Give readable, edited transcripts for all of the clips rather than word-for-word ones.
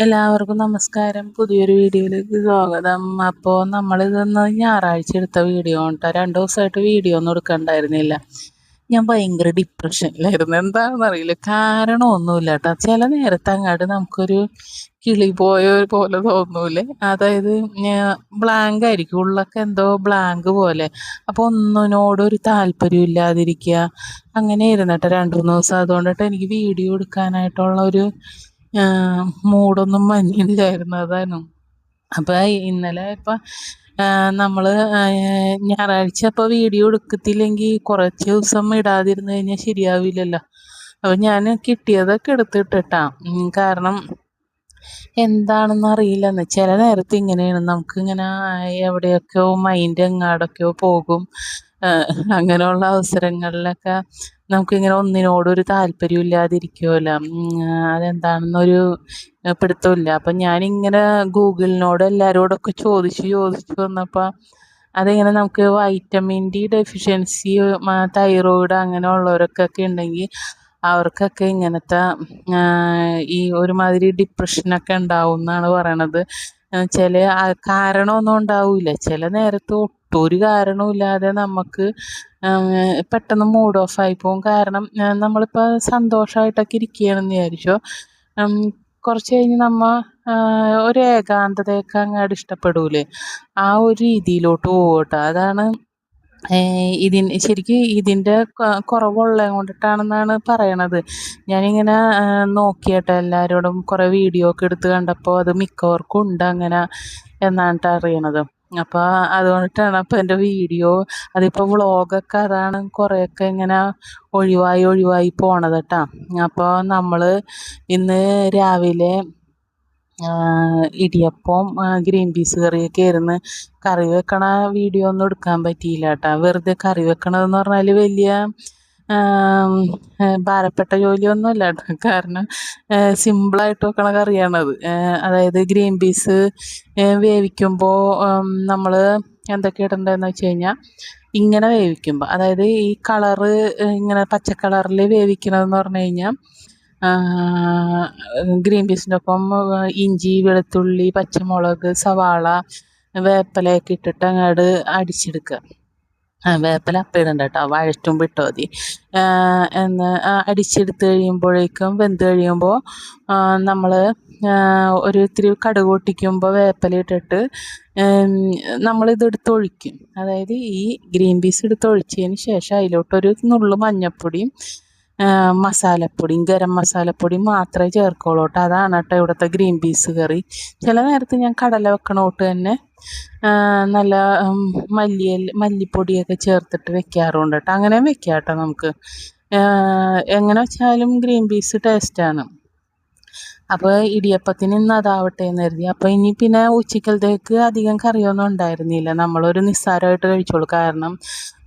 എല്ലാവർക്കും നമസ്കാരം. പുതിയൊരു വീഡിയോയിലേക്ക് സ്വാഗതം. അപ്പോൾ നമ്മളിതൊന്ന് ഞായറാഴ്ച എടുത്ത വീഡിയോ കേട്ടോ. 2 ദിവസമായിട്ട് വീഡിയോ ഒന്നും എടുക്കണ്ടായിരുന്നില്ല. ഞാൻ ഭയങ്കര ഡിപ്രഷനിലായിരുന്നു. എന്താണെന്നറിയില്ല, കാരണമൊന്നുമില്ല കേട്ടോ. ചില നേരത്തെ അങ്ങോട്ട് നമുക്കൊരു കിളി പോയ പോലെ തോന്നൂലേ, അതായത് ബ്ലാങ്ക് ആയിരിക്കും, ഉള്ളൊക്കെ എന്തോ ബ്ലാങ്ക് പോലെ. അപ്പോൾ ഒന്നിനോടും ഒരു താല്പര്യം ഇല്ലാതിരിക്കുക, അങ്ങനെ ഇരുന്നിട്ട് 2-3 ദിവസം. അതുകൊണ്ടിട്ട് എനിക്ക് വീഡിയോ എടുക്കാനായിട്ടുള്ള ഒരു മൂടൊന്നും മഞ്ഞില്ലായിരുന്നു, അതാണ്. അപ്പം ഇന്നലെ ഇപ്പം നമ്മൾ ഞായറാഴ്ച അപ്പോൾ വീഡിയോ എടുക്കത്തില്ലെങ്കിൽ കുറച്ച് ദിവസം ഇടാതിരുന്ന് കഴിഞ്ഞാൽ ശരിയാവില്ലല്ലോ. അപ്പം ഞാൻ കിട്ടിയതൊക്കെ എടുത്തിട്ടിട്ടാ. കാരണം എന്താണെന്ന് അറിയില്ലെന്ന്. ചില നേരത്ത് ഇങ്ങനെയാണ്, നമുക്കിങ്ങനെ എവിടെയൊക്കെയോ മൈൻഡ് എങ്ങാടൊക്കെയോ പോകും. അങ്ങനെയുള്ള അവസരങ്ങളിലൊക്കെ നമുക്കിങ്ങനെ ഒന്നിനോടൊരു താല്പര്യം ഇല്ലാതിരിക്കുമല്ലോ. അതെന്താണെന്നൊരു പിടുത്തമില്ല. അപ്പം ഞാനിങ്ങനെ ഗൂഗിളിനോട് എല്ലാവരോടൊക്കെ ചോദിച്ചു വന്നപ്പോൾ അതിങ്ങനെ നമുക്ക് വൈറ്റമിൻ ഡി ഡെഫിഷ്യൻസി, തൈറോയിഡ് അങ്ങനെയുള്ളവർക്കൊക്കെ ഉണ്ടെങ്കിൽ അവർക്കൊക്കെ ഇങ്ങനത്തെ ഈ ഒരുമാതിരി ഡിപ്രഷനൊക്കെ ഉണ്ടാവും എന്നാണ് പറയണത്. ചില കാരണമൊന്നും ഉണ്ടാവില്ല, ചില നേരത്ത് ഒട്ടും ഒരു കാരണവുമില്ലാതെ നമുക്ക് പെട്ടെന്ന് മൂഡ് ഓഫ് ആയി പോകും. കാരണം നമ്മളിപ്പോൾ സന്തോഷമായിട്ടൊക്കെ ഇരിക്കുകയാണെന്ന് വിചാരിച്ചോ, കുറച്ച് കഴിഞ്ഞ് നമ്മൾ ഒരു ഏകാന്തതയൊക്കെ അങ്ങോട്ട് ഇഷ്ടപ്പെടൂലേ, ആ ഒരു രീതിയിലോട്ട് പോകും കേട്ടോ. അതാണ് ശരിക്കും ഇതിൻ്റെ കുറവുള്ളത് കൊണ്ടിട്ടാണെന്നാണ് പറയണത്. ഞാനിങ്ങനെ നോക്കിയിട്ട് എല്ലാവരോടും കുറേ വീഡിയോ ഒക്കെ എടുത്ത് കണ്ടപ്പോൾ അത് മിക്കവർക്കും ഉണ്ട് അങ്ങനെ എന്നാണ് അറിയണത്. അപ്പോൾ അതുകൊണ്ടിട്ടാണ് അപ്പോൾ എൻ്റെ വീഡിയോ, അതിപ്പോൾ വ്ളോഗൊക്കെ അതാണ് കുറേയൊക്കെ ഇങ്ങനെ ഒഴിവായി പോണത് കേട്ടോ. അപ്പോൾ നമ്മൾ ഇന്ന് രാവിലെ ഇടിയപ്പവും ഗ്രീൻ പീസ് കറിയൊക്കെ ആയിരുന്നു. കറി വെക്കണ വീഡിയോ ഒന്നും എടുക്കാൻ പറ്റിയില്ല കേട്ടോ. വെറുതെ കറി വെക്കണതെന്ന് പറഞ്ഞാൽ വലിയ ഭാരപ്പെട്ട ജോലിയൊന്നുമല്ല കേട്ടോ. കാരണം സിമ്പിളായിട്ട് വെക്കണ കറിയാണത്. അതായത് ഗ്രീൻ പീസ് വേവിക്കുമ്പോൾ നമ്മൾ എന്തൊക്കെ ഇടേണ്ടതെന്ന് വെച്ച് കഴിഞ്ഞാൽ, ഇങ്ങനെ വേവിക്കുമ്പോൾ, അതായത് ഈ കളറ് ഇങ്ങനെ പച്ച കളറിൽ വേവിക്കണതെന്ന് പറഞ്ഞു കഴിഞ്ഞാൽ, ഗ്രീൻ പീസിൻ്റെ ഒപ്പം ഇഞ്ചി, വെളുത്തുള്ളി, പച്ചമുളക്, സവാള, വേപ്പിലയൊക്കെ ഇട്ടിട്ട് അങ്ങോട്ട് അടിച്ചെടുക്കുക. വേപ്പില അപ്പം ഇടണ്ട കേട്ടോ, വഴറ്റുമ്പോൾ ഇട്ടാൽ മതി. അടിച്ചെടുത്ത് കഴിയുമ്പോഴേക്കും, വെന്ത് കഴിയുമ്പോൾ നമ്മൾ ഒരു ഇത്തിരി കടുക് പൊട്ടിക്കുമ്പോൾ വേപ്പില ഇട്ടിട്ട് നമ്മളിതെടുത്ത് ഒഴിക്കും. അതായത് ഈ ഗ്രീൻ പീസ് എടുത്ത് ഒഴിച്ചതിന് ശേഷം അതിലോട്ടൊരു നുള്ളു മഞ്ഞൾപ്പൊടിയും മസാലപ്പൊടിയും ഗരം മസാലപ്പൊടിയും മാത്രമേ ചേർക്കുള്ളൂ കേട്ടോ. അതാണ് കേട്ടോ ഇവിടുത്തെ ഗ്രീൻ പീസ് കറി. ചില നേരത്ത് ഞാൻ കടല വെക്കണോട്ട് തന്നെ നല്ല മല്ലിപ്പൊടിയൊക്കെ ചേർത്തിട്ട് വെക്കാറുണ്ട് കേട്ടോ. അങ്ങനെ വെക്കാം കേട്ടോ. നമുക്ക് എങ്ങനെ വെച്ചാലും ഗ്രീൻ പീസ് ടേസ്റ്റാണ്. അപ്പോൾ ഇടിയപ്പത്തിന് ഇന്ന് അതാവട്ടെ എന്ന് കരുതി. അപ്പോൾ ഇനി പിന്നെ ഉച്ചക്കലത്തേക്ക് അധികം കറിയൊന്നും ഉണ്ടായിരുന്നില്ല, നമ്മളൊരു നിസ്സാരമായിട്ട് കഴിച്ചോളൂ. കാരണം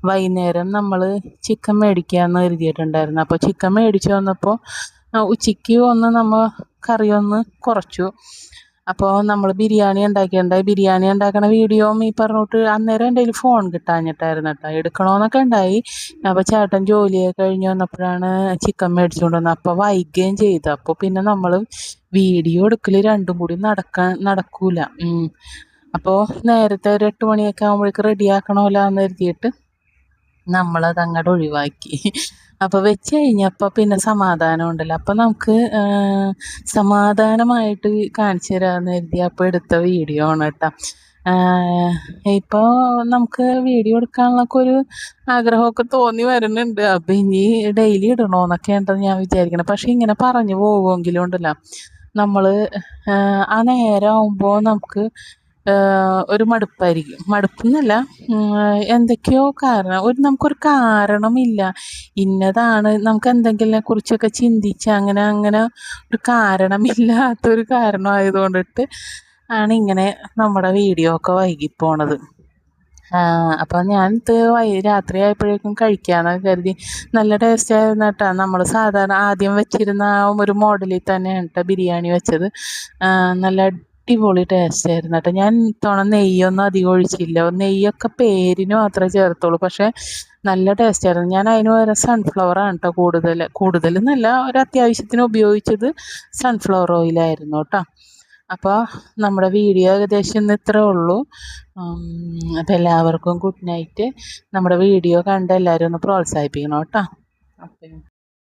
വൈകുന്നേരം നമ്മൾ ചിക്കൻ മേടിക്കാമെന്ന് കരുതിയിട്ടുണ്ടായിരുന്നു. അപ്പോൾ ചിക്കൻ മേടിച്ച് വന്നപ്പോൾ ഉച്ചയ്ക്ക് നമ്മൾ കറിയൊന്ന് കുറച്ചു. അപ്പോൾ നമ്മൾ ബിരിയാണി ഉണ്ടാക്കണ വീഡിയോയും ഈ പറഞ്ഞോട്ട് അന്നേരം എൻ്റെ കയ്യിൽ ഫോൺ കിട്ടാഞ്ഞിട്ടായിരുന്നു കേട്ടോ. എടുക്കണമെന്നൊക്കെ ഉണ്ടായി. അപ്പോൾ ചേട്ടൻ ജോലിയൊക്കെ കഴിഞ്ഞ് വന്നപ്പോഴാണ് ചിക്കൻ മേടിച്ചുകൊണ്ട് വന്നത്. അപ്പോൾ വൈകുകയും ചെയ്തു. അപ്പോൾ പിന്നെ നമ്മൾ വീഡിയോ എടുക്കൽ രണ്ടും കൂടി നടക്കൂല. അപ്പോൾ നേരത്തെ ഒരു 8 മണിയൊക്കെ ആകുമ്പോഴേക്ക് റെഡിയാക്കണമല്ലോ എന്ന് കരുതിയിട്ട് നമ്മളത് അങ്ങോട്ട് ഒഴിവാക്കി. അപ്പോൾ വെച്ച് കഴിഞ്ഞപ്പോൾ പിന്നെ സമാധാനം ഉണ്ടല്ലോ. അപ്പോൾ നമുക്ക് സമാധാനമായിട്ട് കാണിച്ചു തരാമെന്ന് കരുതി അപ്പോൾ എടുത്ത വീഡിയോ ആണ് കേട്ടോ. ഇപ്പോൾ നമുക്ക് വീഡിയോ എടുക്കാനുള്ളൊക്കെ ഒരു ആഗ്രഹമൊക്കെ തോന്നി വരുന്നുണ്ട്. അപ്പം ഇനി ഡെയിലി ഇടണമെന്നൊക്കെ ഉണ്ടെന്ന് ഞാൻ വിചാരിക്കണം. പക്ഷെ ഇങ്ങനെ പറഞ്ഞു പോകുമെങ്കിലും ഉണ്ടല്ലോ, നമ്മൾ ആ നേരം ആകുമ്പോൾ നമുക്ക് ഒരു മടുപ്പായിരിക്കും. മടുപ്പെന്നല്ല, എന്തൊക്കെയോ കാരണം, നമുക്കൊരു കാരണമില്ല. ഇന്നതാണ് നമുക്ക് എന്തെങ്കിലിനെ കുറിച്ചൊക്കെ ചിന്തിച്ച് അങ്ങനെ ഒരു കാരണമില്ലാത്തൊരു കാരണമായതുകൊണ്ടിട്ട് ആണ് ഇങ്ങനെ നമ്മുടെ വീഡിയോ ഒക്കെ വൈകിപ്പോണത്. അപ്പോൾ ഞാൻ രാത്രി ആയപ്പോഴേക്കും കഴിക്കാമെന്നൊക്കെ കരുതി. നല്ല ടേസ്റ്റ് ആയിരുന്നു കേട്ടോ. നമ്മൾ സാധാരണ ആദ്യം വെച്ചിരുന്ന ഒരു മോഡലിൽ തന്നെയാണ് കേട്ടോ ബിരിയാണി വെച്ചത്. നല്ല അടിപൊളി ടേസ്റ്റ് ആയിരുന്നു കേട്ടോ. ഞാൻ ഇത്തവണ നെയ്യൊന്നും അധികം ഒഴിച്ചില്ല. നെയ്യൊക്കെ പേരിന് മാത്രമേ ചേർത്തുള്ളൂ, പക്ഷേ നല്ല ടേസ്റ്റ് ആയിരുന്നു. ഞാൻ അതിന് പകരം സൺഫ്ലവറാണ് കേട്ടോ കൂടുതലെന്നല്ല, ഒരു അത്യാവശ്യത്തിന് ഉപയോഗിച്ചത് സൺഫ്ലവർ ഓയിലായിരുന്നു കേട്ടോ. അപ്പോൾ നമ്മുടെ വീഡിയോ ഏകദേശം ഇന്ന് ഇത്രേ ഉള്ളൂ. അപ്പോൾ എല്ലാവർക്കും ഗുഡ് നൈറ്റ്. നമ്മുടെ വീഡിയോ കണ്ട് എല്ലാവരും ഒന്ന് പ്രോത്സാഹിപ്പിക്കണം കേട്ടോ. ഓക്കെ.